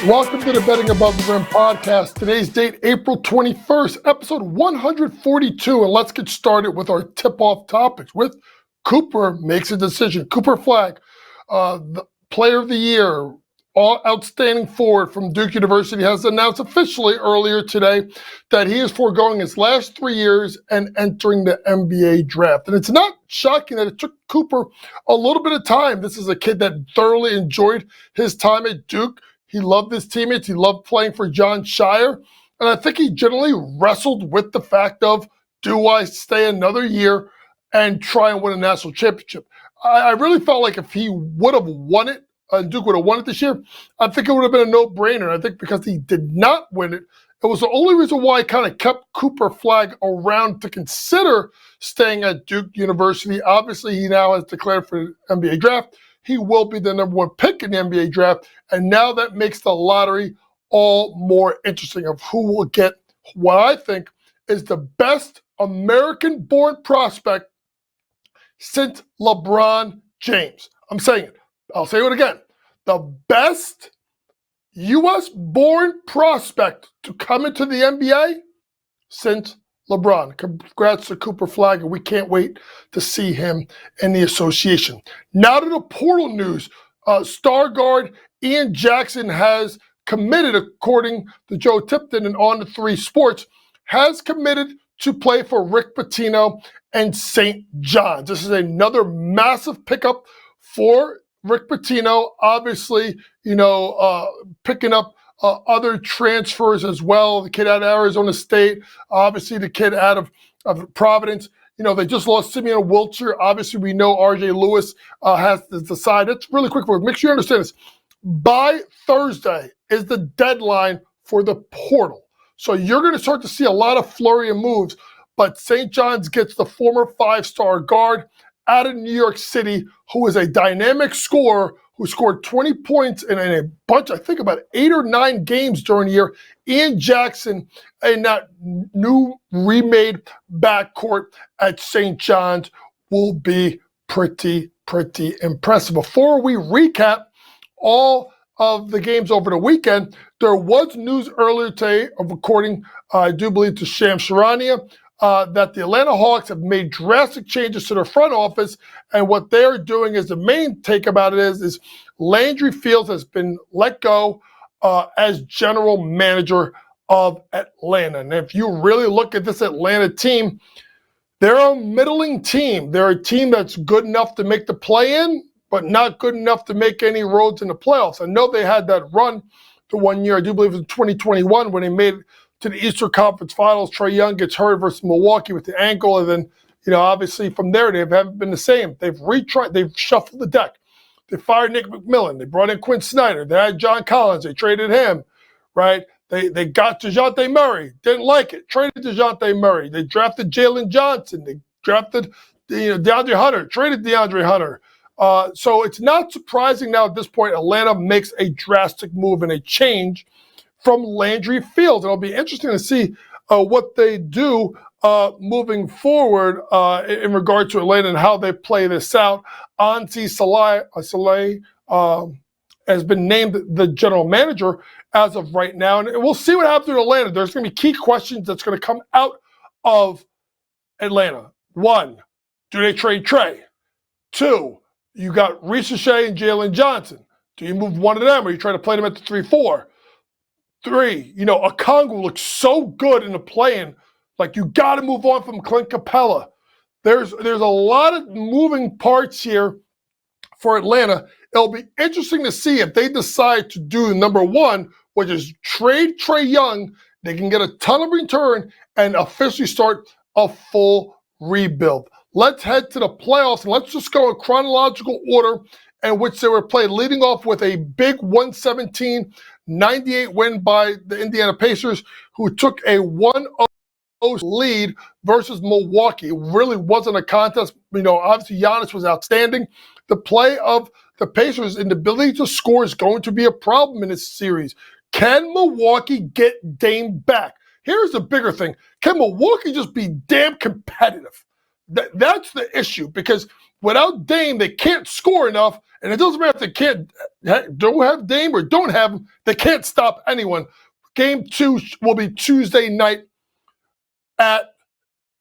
Welcome to the Betting Above the Rim podcast. Today's date, April 21st, episode 142. And let's get started with our tip-off topics with Cooper makes a decision. Cooper Flagg, the player of the year, outstanding forward from Duke University, has announced officially earlier today that he is foregoing his last 3 years and entering the NBA draft. And it's not shocking that it took Cooper a little bit of time. This is a kid that thoroughly enjoyed his time at Duke. He loved his teammates. He loved playing for John Shire. And I think he generally wrestled with the fact of, do I stay another year and try and win a national championship? I really felt like if he would have won it, Duke would have won it this year, I think it would have been a no-brainer. I think because he did not win it, it was the only reason why I kind of kept Cooper Flagg around to consider staying at Duke University. Obviously, he now has declared for the NBA draft. He will be the number one pick in the NBA draft, and now that makes the lottery all more interesting of who will get what I think is the best American-born prospect since LeBron James. I'm saying it. I'll say it again. The best U.S.-born prospect to come into the NBA since LeBron. Congrats to Cooper Flagg, and we can't wait to see him in the association. Now to the portal news. Star guard Ian Jackson has committed, according to Joe Tipton and On the 3 Sports, has committed to play for Rick Pitino and St. John's. This is another massive pickup for Rick Pitino. Obviously, picking up other transfers as well. The kid out of Arizona State, obviously the kid out of Providence. They just lost Simeon Wilcher. Obviously, we know R.J. Lewis has to decide. It's really quick for make sure you understand this. By Thursday is the deadline for the portal. So you're going to start to see a lot of flurry of moves, but St. John's gets the former 5-star guard out of New York City, who is a dynamic scorer, who scored 20 points in a bunch, I think about 8 or 9 games during the year. Ian Jackson in that new remade backcourt at St. John's will be pretty impressive. Before we recap all of the games over the weekend, there was news earlier today, according, I do believe, to Shams Charania, that the Atlanta Hawks have made drastic changes to their front office, and what they're doing is the main take about it is Landry Fields has been let go as general manager of Atlanta. And if you really look at this Atlanta team, they're a middling team. They're a team that's good enough to make the play-in, but not good enough to make any roads in the playoffs. I know they had that run for 1 year, I do believe it was 2021, when they made to the Eastern Conference Finals. Trae Young gets hurt versus Milwaukee with the ankle, and then, obviously from there they haven't been the same. They've retried, they've shuffled the deck. They fired Nick McMillan. They brought in Quinn Snyder. They had John Collins. They traded him, right? They got DeJounte Murray. Didn't like it. Traded DeJounte Murray. They drafted Jalen Johnson. They drafted DeAndre Hunter. Traded DeAndre Hunter. So it's not surprising now at this point Atlanta makes a drastic move and a change from Landry Fields. It'll be interesting to see what they do moving forward in regard to Atlanta and how they play this out. Ansi Saleh has been named the general manager as of right now, and we'll see what happens in Atlanta. There's going to be key questions that's going to come out of Atlanta. 1, do they trade Trae? 2, you got Reece Shea and Jalen Johnson. Do you move one of them, or you try to play them at the 3-4? 3, Okongwu looks so good in the play-in. Like, you got to move on from Clint Capella. There's a lot of moving parts here for Atlanta. It'll be interesting to see if they decide to do number 1, which is trade Trae Young. They can get a ton of return and officially start a full rebuild. Let's head to the playoffs, and let's just go in chronological order in which they were played, leading off with a big 117-98 win by the Indiana Pacers, who took a 1-0 lead versus Milwaukee. It really wasn't a contest. Obviously Giannis was outstanding. The play of the Pacers and the ability to score is going to be a problem in this series. Can Milwaukee get Dame back? Here's the bigger thing. Can Milwaukee just be damn competitive? That's the issue, because without Dame, they can't score enough, and it doesn't matter if they don't have Dame or don't have him, they can't stop anyone. Game 2 will be Tuesday night at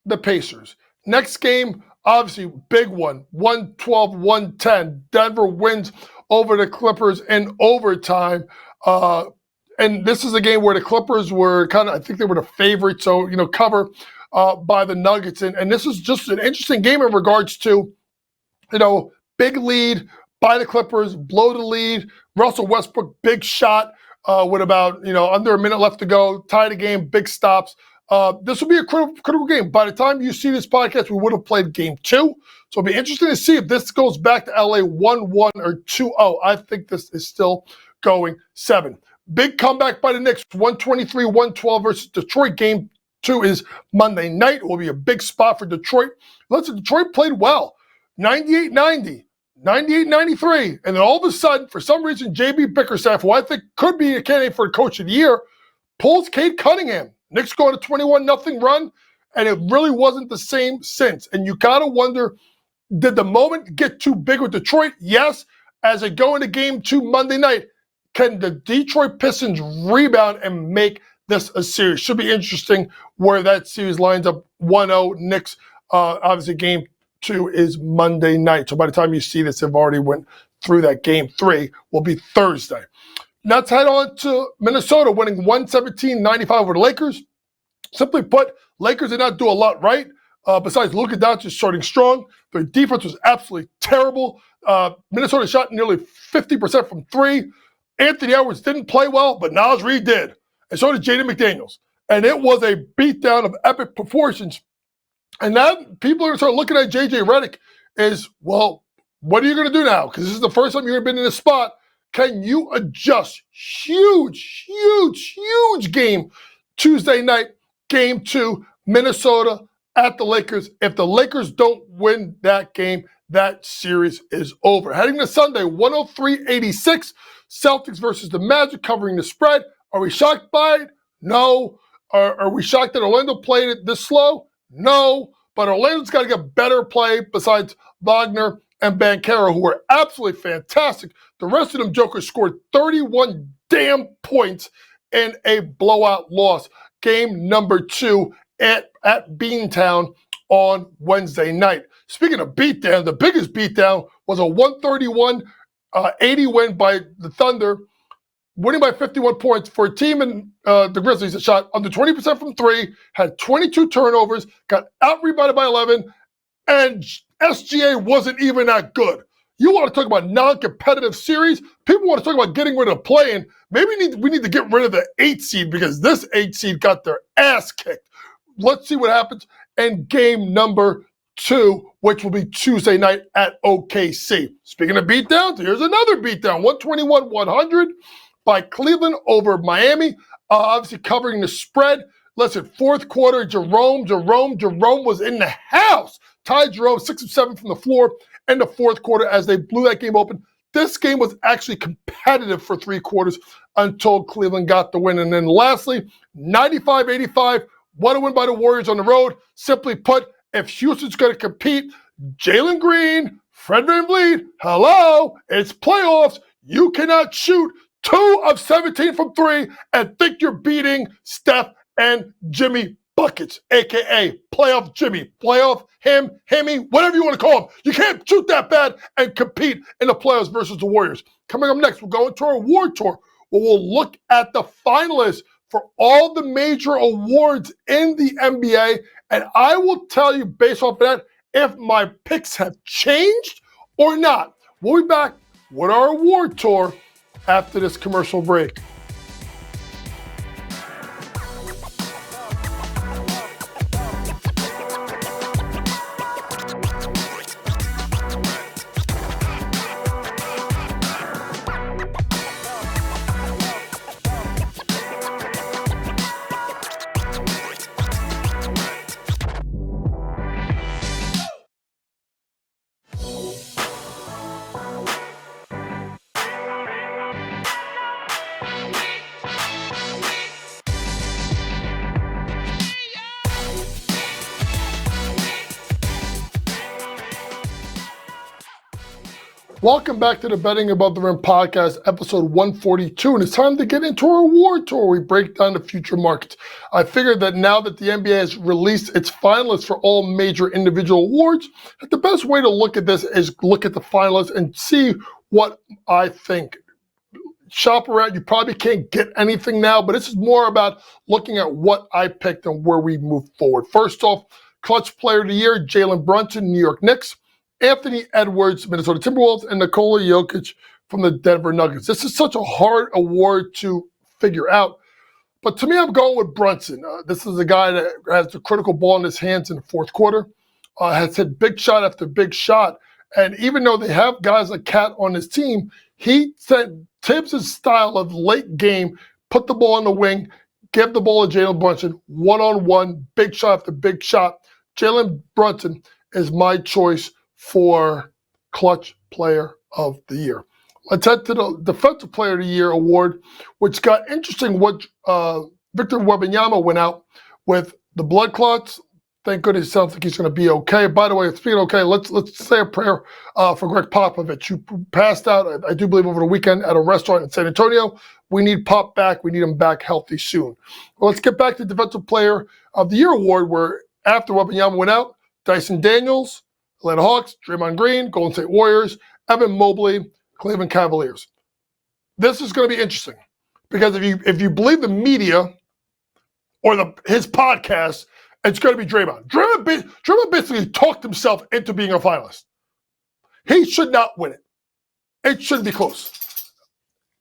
the Pacers. Next game, obviously, big one, 112-110. Denver wins over the Clippers in overtime. And this is a game where the Clippers were I think they were the favorite, so, cover by the Nuggets. And this is just an interesting game in regards to, big lead by the Clippers, blow the lead. Russell Westbrook, big shot with about, under a minute left to go, tie the game, big stops. This will be a critical game. By the time you see this podcast, we would have played game 2. So it'll be interesting to see if this goes back to LA 1-1 or 2-0. I think this is still going 7. Big comeback by the Knicks, 123-112 versus Detroit. Game 2 is Monday night. It will be a big spot for Detroit. Listen, Detroit played well. 98-90, 98-93. And then all of a sudden, for some reason, J.B. Bickerstaff, who I think could be a candidate for Coach of the Year, pulls Cade Cunningham. Knicks go on a 21-0 run, and it really wasn't the same since. And you got to wonder, did the moment get too big with Detroit? Yes. As they go into game 2 Monday night, can the Detroit Pistons rebound and make this a series? Should be interesting where that series lines up. 1-0 Knicks. Obviously, game 2 is Monday night. So by the time you see this, they've already went through that. Game 3 will be Thursday. Now let's head on to Minnesota, winning 117-95 over the Lakers. Simply put, Lakers did not do a lot right. Besides Luka Doncic starting strong, their defense was absolutely terrible. Minnesota shot nearly 50% from 3. Anthony Edwards didn't play well, but Naz Reid did. And so did Jaden McDaniels. And it was a beatdown of epic proportions. And now people are going to start looking at J.J. Redick as, well, what are you going to do now? Because this is the first time you've ever been in this spot. Can you adjust? Huge, huge, huge game Tuesday night, game 2, Minnesota at the Lakers. If the Lakers don't win that game, that series is over. Heading to Sunday, 103-86, Celtics versus the Magic, covering the spread. Are we shocked by it? No. Are we shocked that Orlando played it this slow? No. But Orlando's got to get better play besides Wagner and Banchero, who were absolutely fantastic. The rest of them jokers scored 31 damn points in a blowout loss. Game number 2 at Beantown on Wednesday night. Speaking of beatdown, the biggest beatdown was a 131-80 win by the Thunder, winning by 51 points for a team in the Grizzlies that shot under 20% from 3, had 22 turnovers, got out-rebounded by 11, and SGA wasn't even that good. You want to talk about non-competitive series? People want to talk about getting rid of play-in. Maybe we need to get rid of the 8 seed, because this 8 seed got their ass kicked. Let's see what happens in game number 2, which will be Tuesday night at OKC. Speaking of beatdowns, here's another beatdown. 121-100 by Cleveland over Miami. Obviously covering the spread. Listen, fourth quarter, Jerome was in the house. Ty Jerome, 6 of 7 from the floor in the fourth quarter as they blew that game open. This game was actually competitive for 3 quarters until Cleveland got the win. And then lastly, 95-85, what a win by the Warriors on the road. Simply put, if Houston's going to compete, Jalen Green, Fred VanVleet, hello, it's playoffs. You cannot shoot 2 of 17 from 3 and think you're beating Steph and Jimmy buckets, a.k.a. playoff Jimmy, playoff him, Himmy, whatever you want to call him. You can't shoot that bad and compete in the playoffs versus the Warriors. Coming up next, we'll go into our award tour, where we'll look at the finalists for all the major awards in the NBA, and I will tell you based off of that if my picks have changed or not. We'll be back with our award tour after this commercial break. Welcome back to the Betting Above the Rim podcast, episode 142, and it's time to get into our award tour. We break down the future markets. I figured that now that the NBA has released its finalists for all major individual awards, that the best way to look at this is look at the finalists and see what I think. Shop around. You probably can't get anything now, but this is more about looking at what I picked and where we move forward. First off, Clutch Player of the Year, Jalen Brunson, New York Knicks. Anthony Edwards, Minnesota Timberwolves, and Nikola Jokic from the Denver Nuggets. This is such a hard award to figure out. But to me, I'm going with Brunson. This is a guy that has the critical ball in his hands in the fourth quarter, has hit big shot after big shot. And even though they have guys like Cat on his team, he sent Tibbs' style of late game, put the ball in the wing, give the ball to Jalen Brunson, one-on-one, big shot after big shot. Jalen Brunson is my choice for Clutch Player of the Year. Let's head to the Defensive Player of the Year award, which got interesting. What Victor Wembanyama went out with the blood clots. Thank goodness, it sounds like he's going to be okay. By the way, speaking of okay, let's say a prayer for Greg Popovich, who passed out, I do believe, over the weekend at a restaurant in San Antonio. We need Pop back. We need him back healthy soon. Well, let's get back to Defensive Player of the Year award, where after Wembanyama went out, Dyson Daniels, Atlanta Hawks, Draymond Green, Golden State Warriors, Evan Mobley, Cleveland Cavaliers. This is going to be interesting because if you believe the media or his podcast, it's going to be Draymond. Draymond basically talked himself into being a finalist. He should not win it. It shouldn't be close.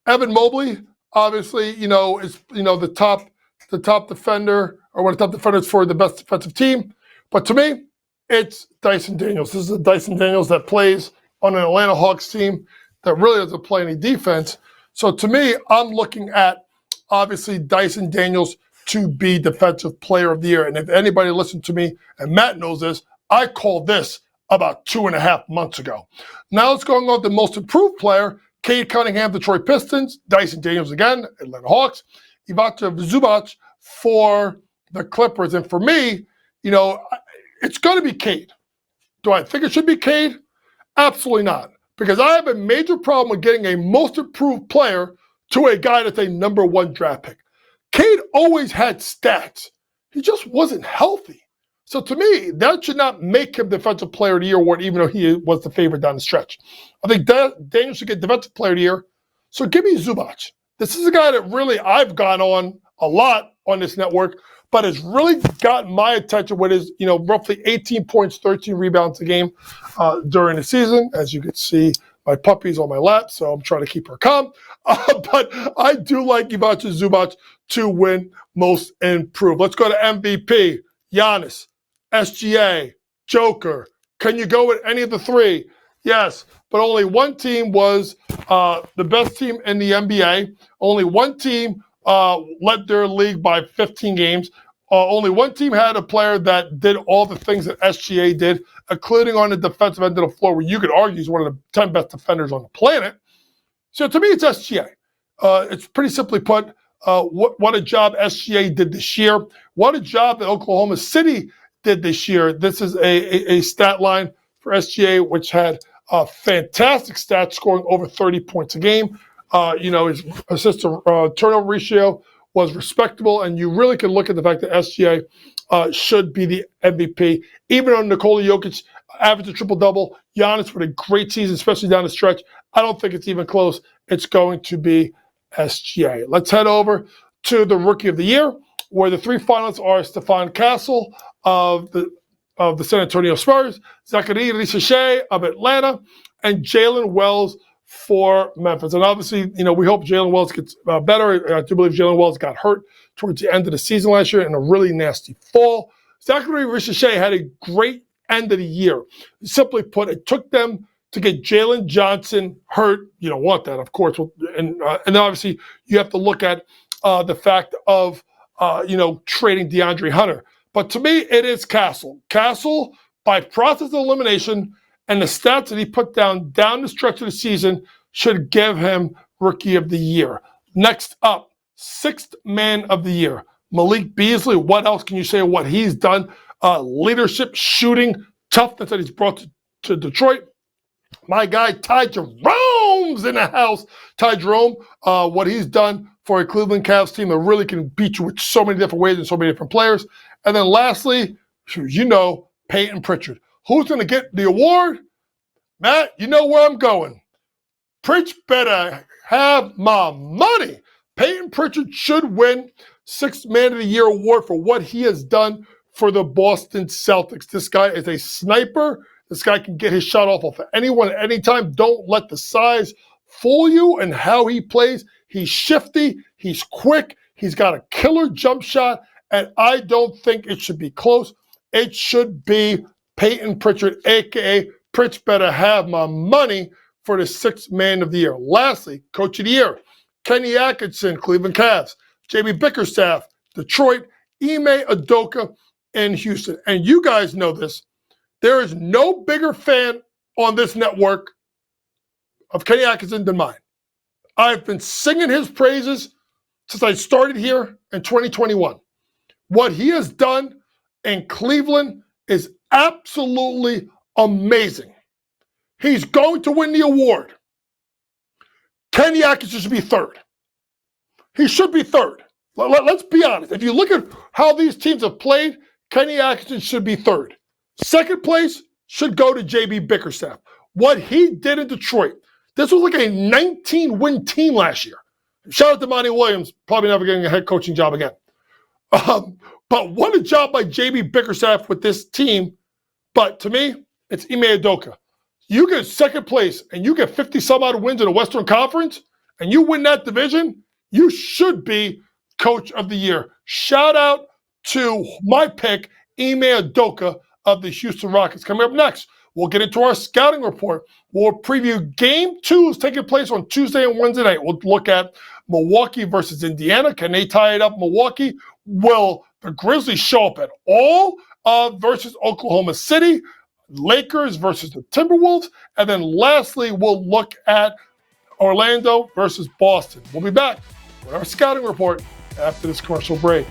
Evan Mobley, obviously, is the top defender or one of the top defenders for the best defensive team. But to me, it's Dyson Daniels. This is a Dyson Daniels that plays on an Atlanta Hawks team that really doesn't play any defense. So to me, I'm looking at, obviously, Dyson Daniels to be Defensive Player of the Year. And if anybody listened to me, and Matt knows this, I called this about 2.5 months ago. Now let's go on to the Most Improved Player, Cade Cunningham, Detroit Pistons, Dyson Daniels again, Atlanta Hawks, Ivica Zubac for the Clippers. And for me, it's going to be Cade. Do I think it should be Cade? Absolutely not. Because I have a major problem with getting a Most Improved Player to a guy that's a number 1 draft pick. Cade always had stats. He just wasn't healthy. So to me, that should not make him Defensive Player of the Year award, even though he was the favorite down the stretch. I think Daniel should get Defensive Player of the Year. So give me Zubac. This is a guy that really I've gone on a lot on this network, but has really gotten my attention with his, roughly 18 points, 13 rebounds a game during the season. As you can see, my puppy's on my lap, so I'm trying to keep her calm. But I do like Ivica Zubac to win Most Improved. Let's go to MVP. Giannis, SGA, Joker. Can you go with any of the three? Yes, but only one team was the best team in the NBA. Only one team led their league by 15 games. Only one team had a player that did all the things that SGA did, including on the defensive end of the floor, where you could argue he's one of the 10 best defenders on the planet. So to me, it's SGA. It's pretty simply put, what a job SGA did this year. What a job that Oklahoma City did this year. This is a stat line for SGA, which had fantastic stats, scoring over 30 points a game. His assist to turnover ratio was respectable, and you really can look at the fact that SGA should be the MVP. Even on Nikola Jokic averaged a triple-double, Giannis with a great season, especially down the stretch. I don't think it's even close. It's going to be SGA. Let's head over to the Rookie of the Year, where the three finalists are Stephon Castle of the San Antonio Spurs, Zachary Risache of Atlanta, and Jalen Wells for Memphis. And obviously, we hope Jalen Wells gets better. I do believe Jalen Wells got hurt towards the end of the season last year in a really nasty fall. Zachary Risache had a great end of the year. Simply put, it took them to get Jalen Johnson hurt. You don't want that, of course. And obviously, you have to look at the fact of, trading DeAndre Hunter. But to me, it is Castle. Castle, by process of elimination and the stats that he put down the stretch of the season, should give him Rookie of the Year. Next up, Sixth Man of the Year, Malik Beasley. What else can you say of what he's done? Leadership, shooting, toughness that he's brought to Detroit. My guy Ty Jerome's in the house. Ty Jerome, what he's done for a Cleveland Cavs team that really can beat you with so many different ways and so many different players. And then lastly, you know, Peyton Pritchard. Who's going to get the award? Matt, you know where I'm going. Pritch better have my money. Peyton Pritchard should win Sixth Man of the Year award for what he has done for the Boston Celtics. This guy is a sniper. This guy can get his shot off of anyone at any time. Don't let the size fool you and how he plays. He's shifty. He's quick. He's got a killer jump shot, and I don't think it should be close. It should be Peyton Pritchard, a.k.a. Pritch better have my money for the Sixth Man of the Year. Lastly, Coach of the Year, Kenny Atkinson, Cleveland Cavs, JB Bickerstaff, Detroit, Ime Udoka in Houston. And you guys know this. There is no bigger fan on this network of Kenny Atkinson than mine. I've been singing his praises since I started here in 2021. What he has done in Cleveland is absolutely amazing. He's going to win the award. Kenny Atkinson should be third. He should be third. Let's be honest. If you look at how these teams have played, Kenny Atkinson should be third. Second place should go to JB Bickerstaff. What he did in Detroit, this was like a 19-win team last year. Shout out to Monty Williams, probably never getting a head coaching job again. But what a job by JB Bickerstaff with this team. But to me, it's Ime Udoka. You get second place and you get 50-some-odd wins in the Western Conference and you win that division, you should be Coach of the Year. Shout out to my pick, Ime Udoka of the Houston Rockets. Coming up next, we'll get into our scouting report. We'll preview Game 2 taking place on Tuesday and Wednesday night. We'll look at Milwaukee versus Indiana. Can they tie it up, Milwaukee? Will the Grizzlies show up at all versus Oklahoma City? Lakers versus the Timberwolves. And then lastly, we'll look at Orlando versus Boston. We'll be back with our scouting report after this commercial break.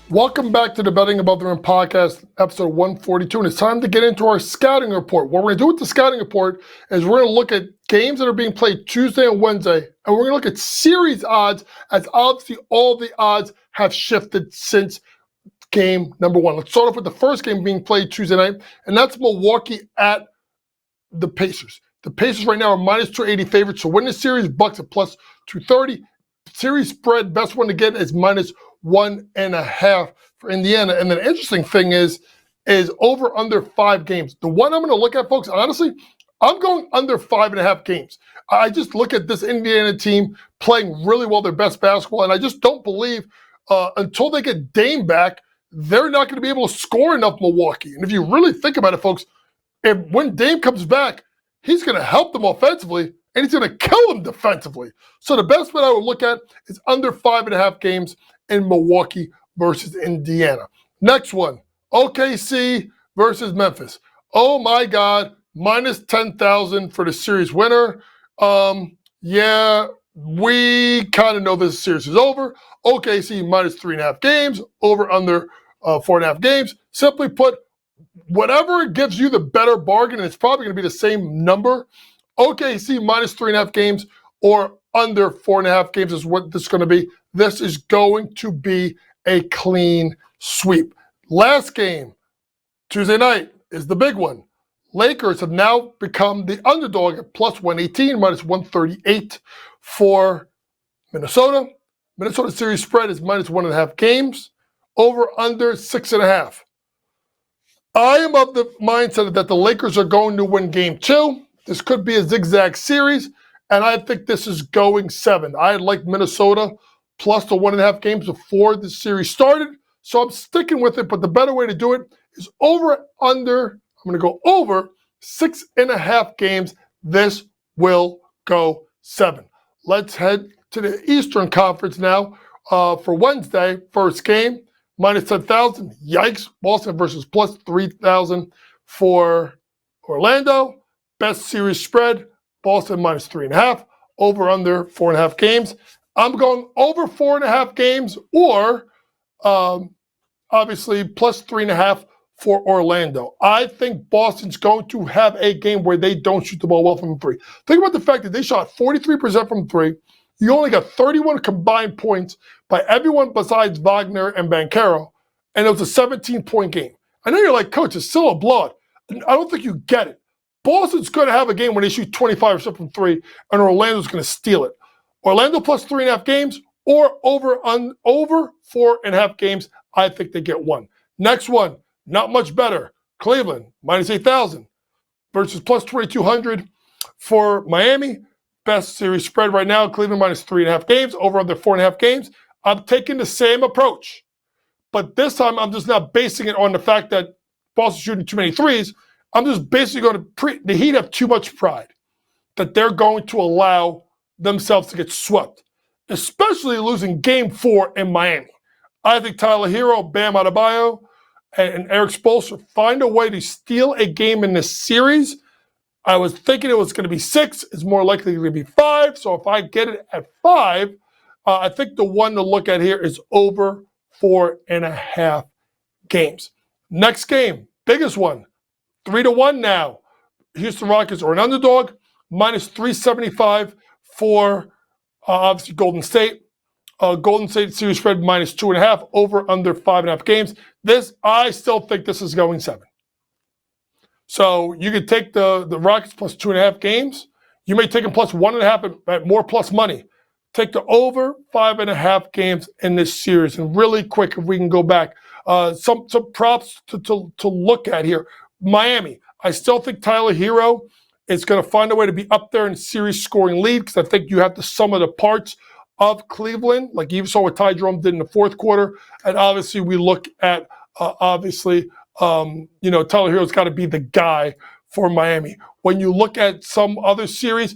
Welcome back to the Betting Above the Rim podcast, episode 142, and it's time to get into our scouting report. What we're going to do with the scouting report is we're going to look at games that are being played Tuesday and Wednesday, and we're going to look at series odds, as obviously all the odds have shifted since game number one. Let's start off with the first game being played Tuesday night, and that's Milwaukee at the Pacers. The Pacers right now are minus 280 favorites to win the series. Bucks at plus 230. Series spread, best one to get is minus 1.5 for Indiana. And the interesting thing is over under 5 games. The one I'm going to look at, folks, honestly, I'm going under 5.5 games. I just look at this Indiana team playing really well, their best basketball, and I just don't believe until they get Dame back, they're not going to be able to score enough Milwaukee. And if you really think about it, folks, when Dame comes back, he's going to help them offensively, and he's going to kill them defensively. So the best bet I would look at is under 5.5 games in Milwaukee versus Indiana. Next one, OKC versus Memphis. Oh my God, minus 10,000 for the series winner. Yeah, we kind of know this series is over. OKC minus 3.5 games, over under 4.5 games. Simply put, whatever gives you the better bargain, and it's probably going to be the same number. OKC minus 3.5 games or under 4.5 games is what this is going to be. This is going to be a clean sweep. Last game, Tuesday night, is the big one. Lakers have now become the underdog at plus 118, minus 138 for Minnesota. Minnesota series spread is minus 1.5 games, over under 6.5. I am of the mindset that the Lakers are going to win game 2. This could be a zigzag series, and I think this is going 7. I like Minnesota plus the 1.5 games before the series started. So I'm sticking with it, but the better way to do it is under. I'm going to go over 6.5 games. This will go 7. Let's head to the Eastern Conference now for Wednesday. First game, minus 10,000. Yikes. Boston versus plus 3,000 for Orlando. Best series spread, Boston minus 3.5. Over under 4.5 games. I'm going over 4.5 games or obviously plus 3.5 for Orlando. I think Boston's going to have a game where they don't shoot the ball well from 3. Think about the fact that they shot 43% from 3. You only got 31 combined points by everyone besides Wagner and Banchero, and it was a 17-point game. I know you're like, Coach, it's still a blowout. I don't think you get it. Boston's going to have a game where they shoot 25% from 3, and Orlando's going to steal it. Orlando plus 3.5 games or over 4.5 games. I think they get 1. Next one, not much better. Cleveland, minus 8,000 versus plus 2,200 for Miami. Best series spread right now, Cleveland minus 3.5 games, over under 4.5 games. I'm taking the same approach. But this time, I'm just not basing it on the fact that Boston's shooting too many threes. I'm just basically going to the Heat have too much pride that they're going to allow themselves to get swept, especially losing Game 4 in Miami. I think Tyler Hero, Bam Adebayo, and Eric Spoelstra find a way to steal a game in this series. I was thinking it was going to be 6. It's more likely going to be 5. So if I get it at 5, I think the one to look at here is over 4.5 games. Next game, biggest one, 3-1 now. Houston Rockets are an underdog, minus 375 for obviously Golden State. Golden State series spread minus 2.5, over under 5.5 games. I still think this is going 7. So you could take the Rockets plus 2.5 games. You may take them plus 1.5 at more plus money. Take the over 5.5 games in this series. And really quick, if we can go back, some props to look at here. Miami, I still think Tyler Hero is going to find a way to be up there in series scoring lead because I think you have the sum of the parts of Cleveland, like you saw what Ty Jerome did in the fourth quarter. And obviously we look at, Tyler Hero's got to be the guy for Miami. When you look at some other series,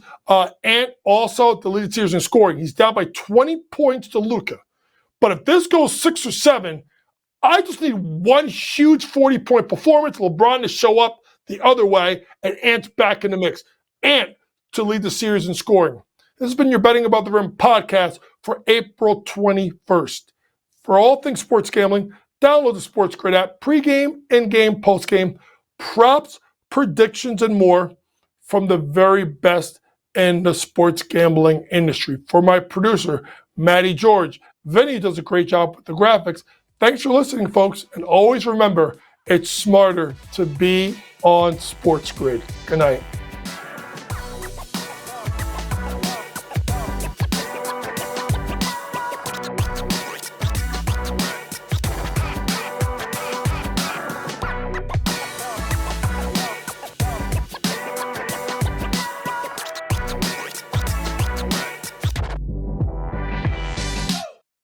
Ant also the lead series in scoring. He's down by 20 points to Luka. But if this goes 6 or 7, I just need one huge 40-point performance, LeBron to show up the other way, and Ant's back in the mix. Ant to lead the series in scoring. This has been your Betting About the Rim podcast for April 21st. For all things sports gambling, download the Sports Grid app, pregame, in-game, postgame, props, predictions, and more from the very best in the sports gambling industry. For my producer, Matty George, Vinny does a great job with the graphics. Thanks for listening, folks, and always remember, it's smarter to be on Sports Grid. Good night.